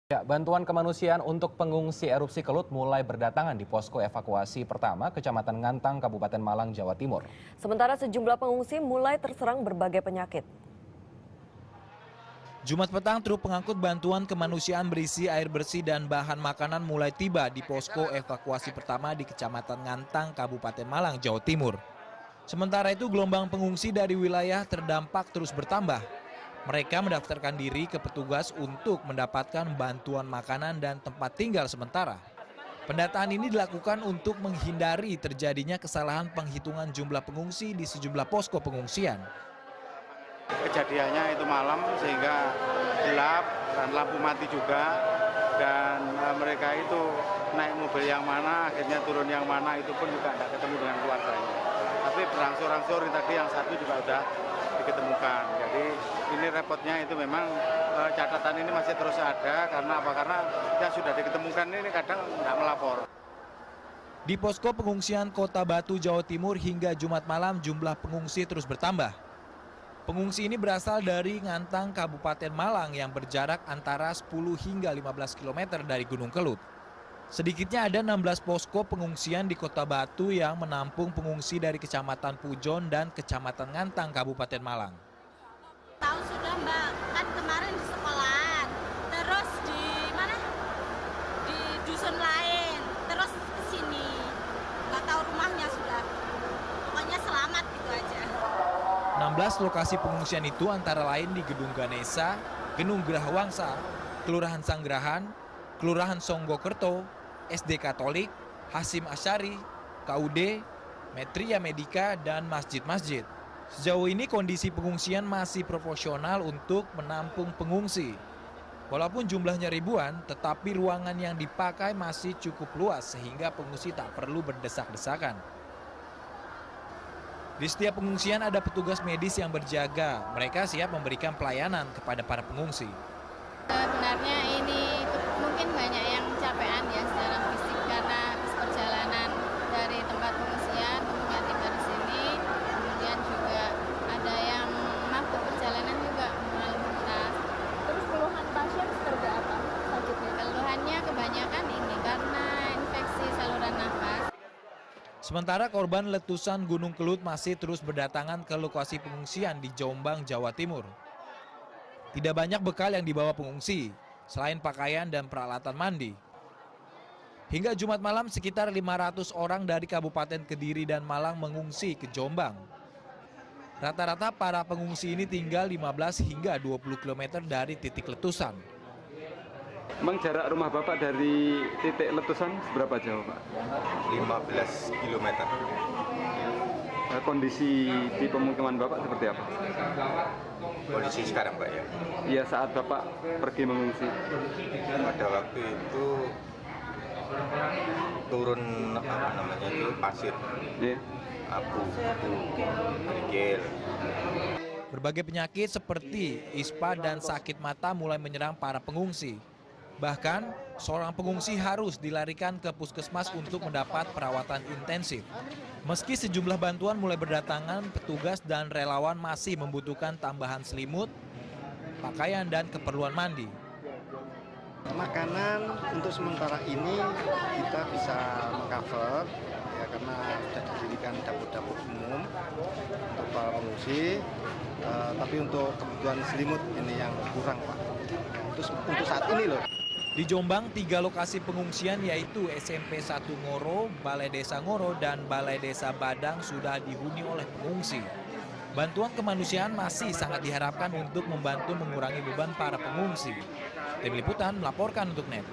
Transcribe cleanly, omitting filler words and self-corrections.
Ya, bantuan kemanusiaan untuk pengungsi erupsi Kelut mulai berdatangan di posko evakuasi pertama Kecamatan Ngantang, Kabupaten Malang, Jawa Timur. Sementara sejumlah pengungsi mulai terserang berbagai penyakit. Jumat petang, truk pengangkut bantuan kemanusiaan berisi air bersih dan bahan makanan mulai tiba di posko evakuasi pertama di Kecamatan Ngantang, Kabupaten Malang, Jawa Timur. Sementara itu, gelombang pengungsi dari wilayah terdampak terus bertambah. Mereka mendaftarkan diri ke petugas untuk mendapatkan bantuan makanan dan tempat tinggal sementara. Pendataan ini dilakukan untuk menghindari terjadinya kesalahan penghitungan jumlah pengungsi di sejumlah posko pengungsian. Kejadiannya itu malam sehingga gelap dan lampu mati juga, dan mereka itu naik mobil yang mana, akhirnya turun yang mana, itu pun juga tidak ketemu dengan keluarganya. Tapi berangsur-angsur tadi yang satu juga sudah diketemukan. Jadi ini repotnya itu memang catatan ini masih terus ada, karena apa? Karena yang sudah diketemukan ini kadang tidak melapor. Di posko pengungsian Kota Batu, Jawa Timur hingga Jumat malam jumlah pengungsi terus bertambah. Pengungsi ini berasal dari Ngantang, Kabupaten Malang yang berjarak antara 10 hingga 15 km dari Gunung Kelut. Sedikitnya ada 16 posko pengungsian di Kota Batu yang menampung pengungsi dari Kecamatan Pujon dan Kecamatan Ngantang, Kabupaten Malang. Tahu sudah Mbak, kan kemarin di sekolahan, terus di mana? Di dusun lain, terus ke sini. Nggak tahu rumahnya sudah. Pokoknya selamat gitu aja. 16 lokasi pengungsian itu antara lain di Gedung Ganesa, Gedung Geraha Wangsa, Kelurahan Sanggerahan, Kelurahan Songgokerto, SD Katolik, Hasim Asyari, KUD, Metria Medika, dan masjid-masjid. Sejauh ini kondisi pengungsian masih proporsional untuk menampung pengungsi. Walaupun jumlahnya ribuan, tetapi ruangan yang dipakai masih cukup luas sehingga pengungsi tak perlu berdesak-desakan. Di setiap pengungsian ada petugas medis yang berjaga. Mereka siap memberikan pelayanan kepada para pengungsi. Sebenarnya ini mungkin banyak yang capean ya secara fisik karena habis perjalanan dari tempat pengungsian kemudian tiba di sini, kemudian juga ada yang mabuk perjalanan juga mengalamitas. Terus keluhan pasien seperti apa sakitnya? Keluhannya kebanyakan ini karena infeksi saluran nafas. Sementara korban letusan Gunung Kelut masih terus berdatangan ke lokasi pengungsian di Jombang, Jawa Timur. Tidak banyak bekal yang dibawa pengungsi, selain pakaian dan peralatan mandi. Hingga Jumat malam sekitar 500 orang dari Kabupaten Kediri dan Malang mengungsi ke Jombang. Rata-rata para pengungsi ini tinggal 15 hingga 20 km dari titik letusan. Memang jarak rumah Bapak dari titik letusan seberapa jauh, Pak? 15 km. Kondisi di pemukiman Bapak seperti apa? Kondisi sekarang, Pak, ya? Iya, saat Bapak pergi mengungsi. Pada waktu itu turun apa namanya itu pasir, Iya. abu, kerikil. Berbagai penyakit seperti ispa dan sakit mata mulai menyerang para pengungsi. Bahkan, seorang pengungsi harus dilarikan ke puskesmas untuk mendapat perawatan intensif. Meski sejumlah bantuan mulai berdatangan, petugas dan relawan masih membutuhkan tambahan selimut, pakaian, dan keperluan mandi. Makanan untuk sementara ini kita bisa mengcover, ya, karena sudah didirikan dapur-dapur umum untuk para pengungsi. Tapi untuk kebutuhan selimut ini yang kurang, Pak. Untuk saat ini loh. Di Jombang, 3 lokasi pengungsian yaitu SMP 1 Ngoro, Balai Desa Ngoro, dan Balai Desa Badang sudah dihuni oleh pengungsi. Bantuan kemanusiaan masih sangat diharapkan untuk membantu mengurangi beban para pengungsi. Tim Liputan melaporkan untuk NET.